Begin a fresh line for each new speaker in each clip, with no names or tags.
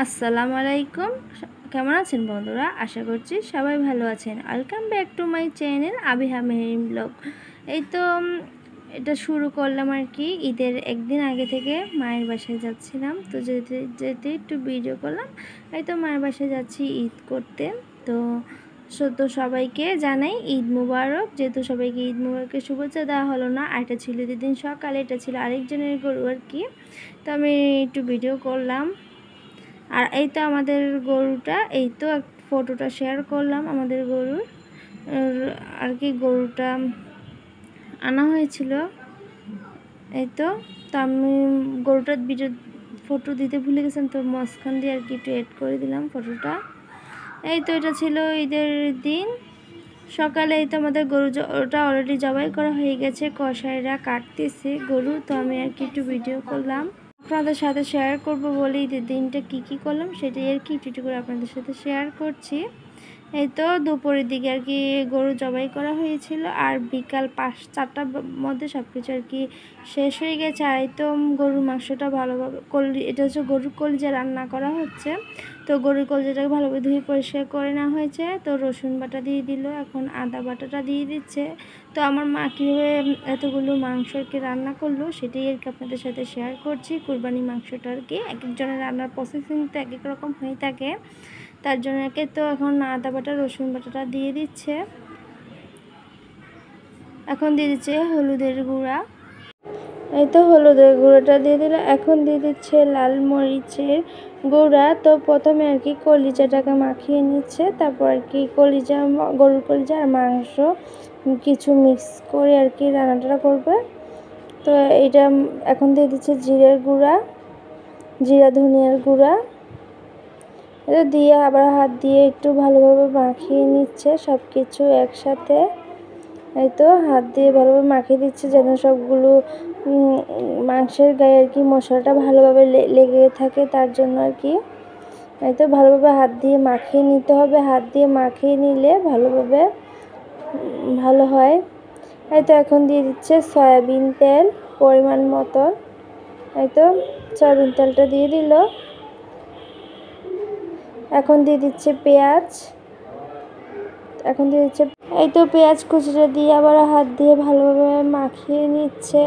আসসালামু আলাইকুম। কেমন আছেন বন্ধুরা? আশা করছি সবাই ভালো আছেন। Welcome back to my channel Abiha Meherin blog. এই তো এটা শুরু করলাম আর কি ঈদের একদিন আগে থেকে মায়ের বাসায় যাচ্ছিলাম, তো যেতে যেতে একটু ভিডিও করলাম। এই তো মায়ের বাসায় যাচ্ছি ঈদ করতে। তো সবাইকে জানাই ঈদ মুবারক। যেহেতু সবাইকে ঈদ মুবারকের শুভেচ্ছা দেওয়া হলো না, আর এটা ছিল ঈদের দিন সকালে, এটা ছিল আরেকজনের গরু আর কি। তো আমি একটু ভিডিও করলাম। আর এই তো আমাদের গরুটা, এই তো ফটোটা শেয়ার করলাম আমাদের গরুর আর কি। গরুটা আনা হয়েছিল, এই তো। তো আমি গরুটার ভিডিও ফটো দিতে ভুলে গেছিলাম, তো মাঝখান দিয়ে আর কি একটু এড করে দিলাম ফটোটা। এই তো এটা ছিল ঈদের দিন সকালে। এই তো আমাদের গরুটা অলরেডি জবাই করা হয়ে গেছে, কসাইরা কাটতেছে গরু। তো আমি আর কি একটু ভিডিও করলাম, আপনাদের সাথে শেয়ার করব বলে ঈদের দিনটা কি করলাম সেটাই আর কি একটু করে আপনাদের সাথে শেয়ার করছি। এই তো দুপুরের দিকে আর কি গরু জবাই করা হয়েছিল, আর বিকাল 5-4টার মধ্যে সব কিছু আর কি শেষ হয়ে গেছে। আর এই তো গরুর মাংসটা ভালোভাবে এটা হচ্ছে গরুর কলিজা রান্না করা হচ্ছে। তো গরুর কলিজাটাকে ভালোভাবে ধুয়ে পরিষ্কার করে নেওয়া হয়েছে। তো রসুন বাটা দিয়ে দিল, এখন আদা বাটাটা দিয়ে দিচ্ছে। তো আমার মা কীভাবে এতগুলো মাংস আর কি রান্না করলো সেটাই আর কি আপনাদের সাথে শেয়ার করছি। কুরবানি মাংসটা আর কি এক একজনের রান্নার প্রসেসিং তো এক এক রকম হয়ে থাকে, তার জন্য একে তো এখন আদা বাটা রসুন বাটাটা দিয়ে দিচ্ছে। এখন দিয়ে দিচ্ছে হলুদের গুঁড়া, এই তো হলুদের গুঁড়োটা দিয়ে দিল। এখন দিয়ে দিচ্ছে লাল মরিচের গুঁড়া। তো প্রথমে আর কি কলিজাটাকে মাখিয়ে নিচ্ছে, তারপর আর কি গরুর কলিজা আর মাংস কিছু মিক্স করে আর কি রান্নাটা করবে। তো এটা এখন দিয়ে দিচ্ছে জিরের গুঁড়া, জিরা ধনিয়ার গুঁড়া। এটা দিয়ে আবার হাত দিয়ে একটু ভালোভাবে মাখিয়ে নিচ্ছে সব কিছু একসাথে। এই তো হাত দিয়ে ভালোভাবে মাখিয়ে দিচ্ছে যেন সবগুলো মাংসের গায়ে আর কি মশলাটা ভালোভাবে লেগে থাকে, তার জন্য আর কি। এই তো ভালোভাবে হাত দিয়ে মাখিয়ে নিতে হবে, হাত দিয়ে মাখিয়ে নিলে ভালোভাবে ভালো হয়। এই তো এখন দিয়ে দিচ্ছে সয়াবিন তেল পরিমাণ মতো। এই তো সয়াবিন তেলটা দিয়ে দিল। এখন দিয়ে দিচ্ছে পেঁয়াজ, এখন দিয়ে দিচ্ছে এই তো পেঁয়াজ কুচিটা দিয়ে আবার হাত দিয়ে ভালোভাবে মাখিয়ে নিচ্ছে।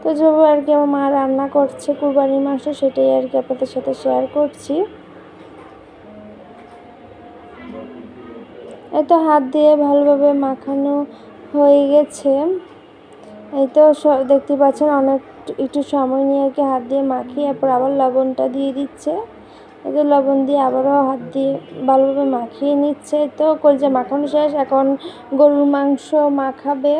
তো যেভাবে আর কি আমার মা রান্না করছে কুরবানির মাংস সেটাই আর কি আপনাদের সাথে শেয়ার করছি। এই তো হাত দিয়ে ভালোভাবে মাখানো হয়ে গেছে। এই তো দেখতে পাচ্ছেন অনেক একটু সময় নিয়ে আর কি হাত দিয়ে মাখিয়ে এরপর আবার লবণটা দিয়ে দিচ্ছে। এই তো লবণ দিয়ে আবারও হাত দিয়ে ভালোভাবে মাখিয়ে নিচ্ছে। তো কলিজা মাখানো শেষ, এখন গরুর মাংস মাখাবে।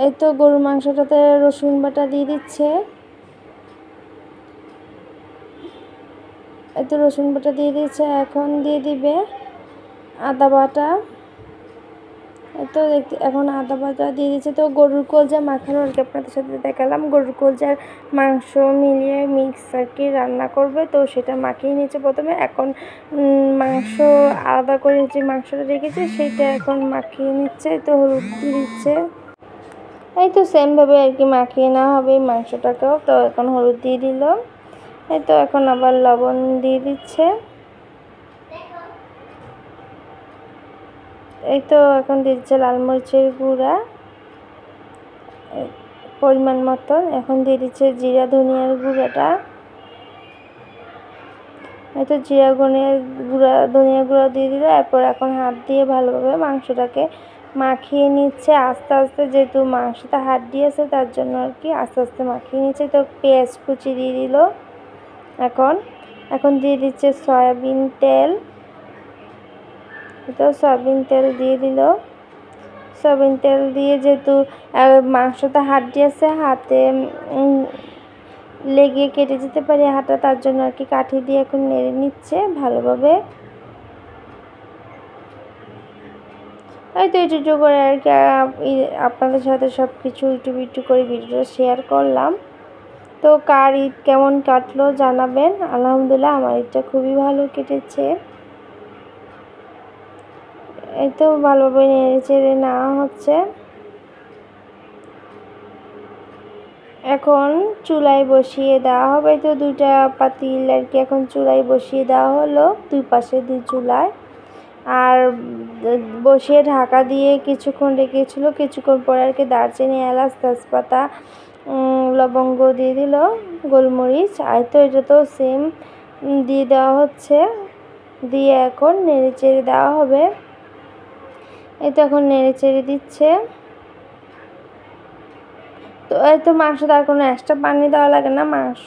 এই তো গরুর মাংসটাতে রসুন বাটা দিয়ে দিচ্ছে, এই তো রসুন বাটা দিয়ে দিচ্ছে। এখন দিয়ে দিবে আদা বাটা, এই তো এখন আদা বাটা দিয়ে দিচ্ছে। তো গরুর কলজা মাখানো আর কি আপনাদের সাথে দেখালাম। গরুর কলজার মাংস মিলিয়ে মিক্স আর কি রান্না করবে, তো সেটা মাখিয়ে নিচ্ছে প্রথমে। এখন মাংস আলাদা করে যে মাংসটা রেখেছে সেটা এখন মাখিয়ে নিচ্ছে, তো হলুদ দিয়ে দিচ্ছে। এই তো সেমভাবে আর কি মাখিয়ে নেওয়া হবে এই মাংসটাকেও। তো এখন হলুদ দিয়ে দিল, এই তো এখন আবার লবণ দিয়ে দিচ্ছে। এই তো এখন দিচ্ছে লাল মরিচের গুঁড়া পরিমাণ মতো। এখন দিয়ে দিচ্ছে জিরা ধনিয়ার গুঁড়াটা, এই তো ধনিয়ার গুঁড়া দিয়ে দিল। এরপর এখন হাত দিয়ে ভালোভাবে মাংসটাকে মাখিয়ে নিচ্ছে আস্তে আস্তে, যেহেতু মাংসটা হাড্ডি আছে তার জন্য আর কি আস্তে আস্তে মাখিয়ে নিচ্ছে। তো পেঁয়াজ কুচি দিয়ে দিল। এখন দিয়ে দিচ্ছে সয়াবিন তেল, তো সয়াবিন তেল দিয়ে দিল। সয়াবিন তেল দিয়ে যেহেতু মাংসটা হাড্ডি আছে, হাতে লেগে কেটে যেতে পারে হাতটা, তার জন্য আর কি কাঠি দিয়ে এখন নেড়ে নিচ্ছে ভালোভাবে। এই তো একটু করে আর কি আপনাদের সাথে সব কিছু একটু করে ভিডিওটা শেয়ার করলাম। তো কার ঈদ কেমন কাটলো জানাবেন। আলহামদুলিল্লাহ আমার ঈদটা খুবই ভালো কেটেছে। এই তো ভালোভাবে নেড়ে চেড়ে নেওয়া হচ্ছে। এখন চুলায় বসিয়ে দেওয়া হবে। তো দুইটা পাতিল আর কি এখন চুলায় বসিয়ে দেওয়া হলো, দুই পাশে দুই চুলায়। আর বসিয়ে ঢাকা দিয়ে কিছুক্ষণ রেখেছিল। কিছুক্ষণ পরে আর কি দারচিনি, এলাচ, তেজপাতা, লবঙ্গ দিয়ে দিল, গোলমরিচ। আর তো এটা তো সেম দিয়ে দেওয়া হচ্ছে, দিয়ে এখন নেড়ে চেড়ে দেওয়া হবে। এই তো এখন নেড়ে চেড়ে দিচ্ছে। তো এই তো মাংসতে আর কোনো এক্সট্রা পানি দেওয়া লাগে না। মাংস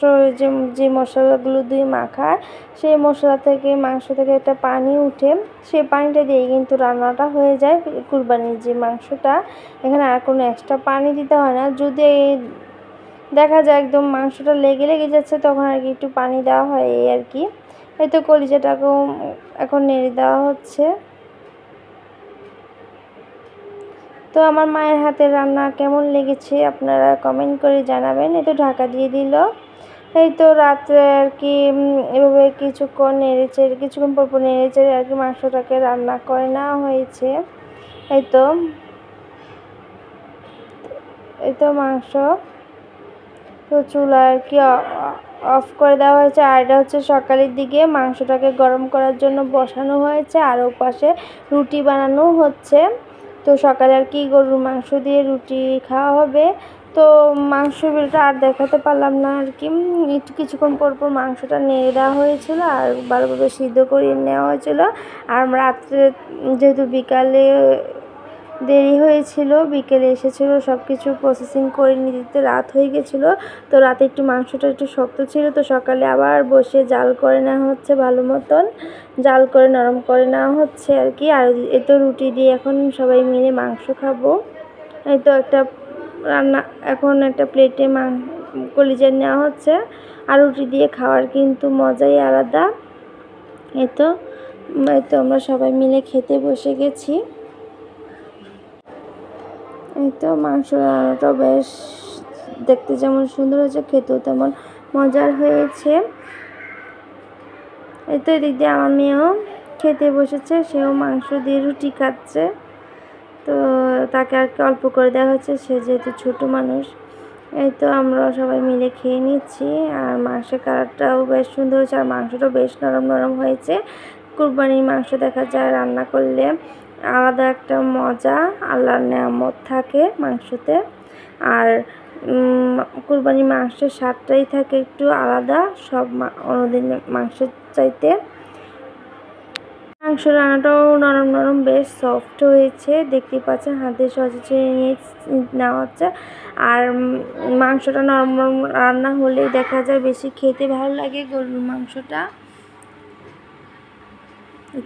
যে মশলাগুলো দিয়ে মাখায়, সেই মশলা থেকে মাংস থেকে একটা পানি উঠে, সেই পানিটা দিয়ে কিন্তু রান্নাটা হয়ে যায় কুরবানির যে মাংসটা। এখানে আর কোনো এক্সট্রা পানি দিতে হয় না। যদি দেখা যায় একদম মাংসটা লেগে লেগে যাচ্ছে, তখন আর কি একটু পানি দেওয়া হয়, এই আর কি। এই তো কলিজাটাকেও এখন নেড়ে দেওয়া হচ্ছে। তো আমার মায়ের হাতের রান্না কেমন লেগেছে আপনারা কমেন্ট করে জানাবেন। এই তো ঢাকা দিয়ে দিল। এই তো রাত্রে আর কি এভাবে কিছুক্ষণ পর নেড়ে চেড়ে আর কি মাংসটাকে রান্না করে নেওয়া হয়েছে। এই তো মাংস তো চুলা আর কি অফ করে দেওয়া হয়েছে। আর এটা হচ্ছে সকালের দিকে মাংসটাকে গরম করার জন্য বসানো হয়েছে, আর ওপাশে রুটি বানানো হচ্ছে। তো সকালে আর কি গরুর মাংস দিয়ে রুটি খাওয়া হবে। তো মাংস ভিডিওটা আর দেখাতে পারলাম না আর কি। একটু কিছুক্ষণ পর মাংসটা নেড়ে দেওয়া হয়েছিল আর ভালোভাবে সিদ্ধ করিয়ে নেওয়া হয়েছিল। আর রাত্রে যেহেতু বিকালে দেরি হয়েছিল, বিকেলে এসেছিলো, সব কিছু প্রসেসিং করে নিতে রাত হয়ে গেছিলো। তো রাতে একটু মাংসটা একটু শক্ত ছিল, তো সকালে আবার বসে জাল করে নেওয়া হচ্ছে, ভালো মতন জাল করে নরম করে নেওয়া হচ্ছে আর কি। আর এই তো রুটি দিয়ে এখন সবাই মিলে মাংস খাবো। এই তো এখন একটা প্লেটে কলিজা নেওয়া হচ্ছে, আর রুটি দিয়ে খাওয়ার কিন্তু মজাই আলাদা। এই তো আমরা সবাই মিলে খেতে বসে গেছি। এই তো মাংস রান্নাটাও বেশ দেখতে যেমন সুন্দর হয়েছে, খেতেও তেমন মজার হয়েছে। এই তো এদিক দিয়ে আমার মেয়েও খেতে বসেছে, সেও মাংস দিয়ে রুটি খাচ্ছে। তো তাকে আর কি অল্প করে দেওয়া হচ্ছে, সে যেহেতু ছোটো মানুষ। এই তো আমরা সবাই মিলে খেয়ে নিচ্ছি। আর মাংসের কালারটাও বেশ সুন্দর হয়েছে, আর মাংসটাও বেশ নরম নরম হয়েছে। কুরবানির মাংস দেখা যায় রান্না করলে আলাদা একটা মজা, আল্লাহর নেয়ামত থাকে মাংসতে। আর কুরবানির মাংসের স্বাদটাই থাকে একটু আলাদা সব অন্যদিন মাংসের চাইতে। মাংস রান্নাটাও নরম নরম বেশ সফট হয়েছে, দেখতেই পাচ্ছেন হাতে সহজে ছেড়ে নিয়ে নেওয়া হচ্ছে। আর মাংসটা নরম নরম রান্না হলেই দেখা যায় বেশি খেতে ভালো লাগে গরুর মাংসটা।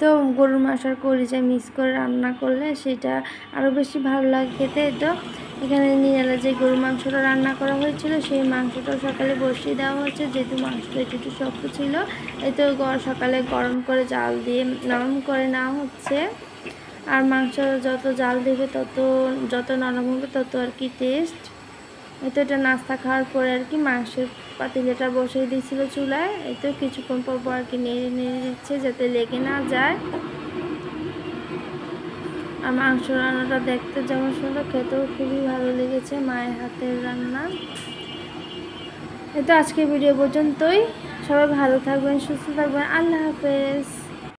তো গরুর মাংসের কলিজা মিক্স করে রান্না করলে সেটা আরও বেশি ভালো লাগে খেতে। তো এখানে নিরালা যে গরুর মাংসটা রান্না করা হয়েছিল, সেই মাংসটাও সকালে বসিয়ে দেওয়া হচ্ছে, যেহেতু মাংসটা একটু শক্ত ছিল। এই তো সকালে গরম করে জাল দিয়ে নরম করে নেওয়া হচ্ছে। আর মাংস যত জাল দেবে যত নরম হবে তত আর কি টেস্ট। এই তো এটা নাস্তা খাওয়ার পরে আর কি মাংসের পাতিলাটা বসিয়ে দিয়েছিল চুলায়। এই তো কিছুক্ষণ পর আর কি নেড়ে নেড়ে দিচ্ছে যাতে লেগে না যায়। আর মাংস রান্নাটা দেখতে যেমন সুন্দর, খেতেও খুবই ভালো লেগেছে মায়ের হাতের রান্না। এই তো আজকের ভিডিও পর্যন্তই। সবাই ভালো থাকবেন, সুস্থ থাকবেন। আল্লাহ হাফেজ।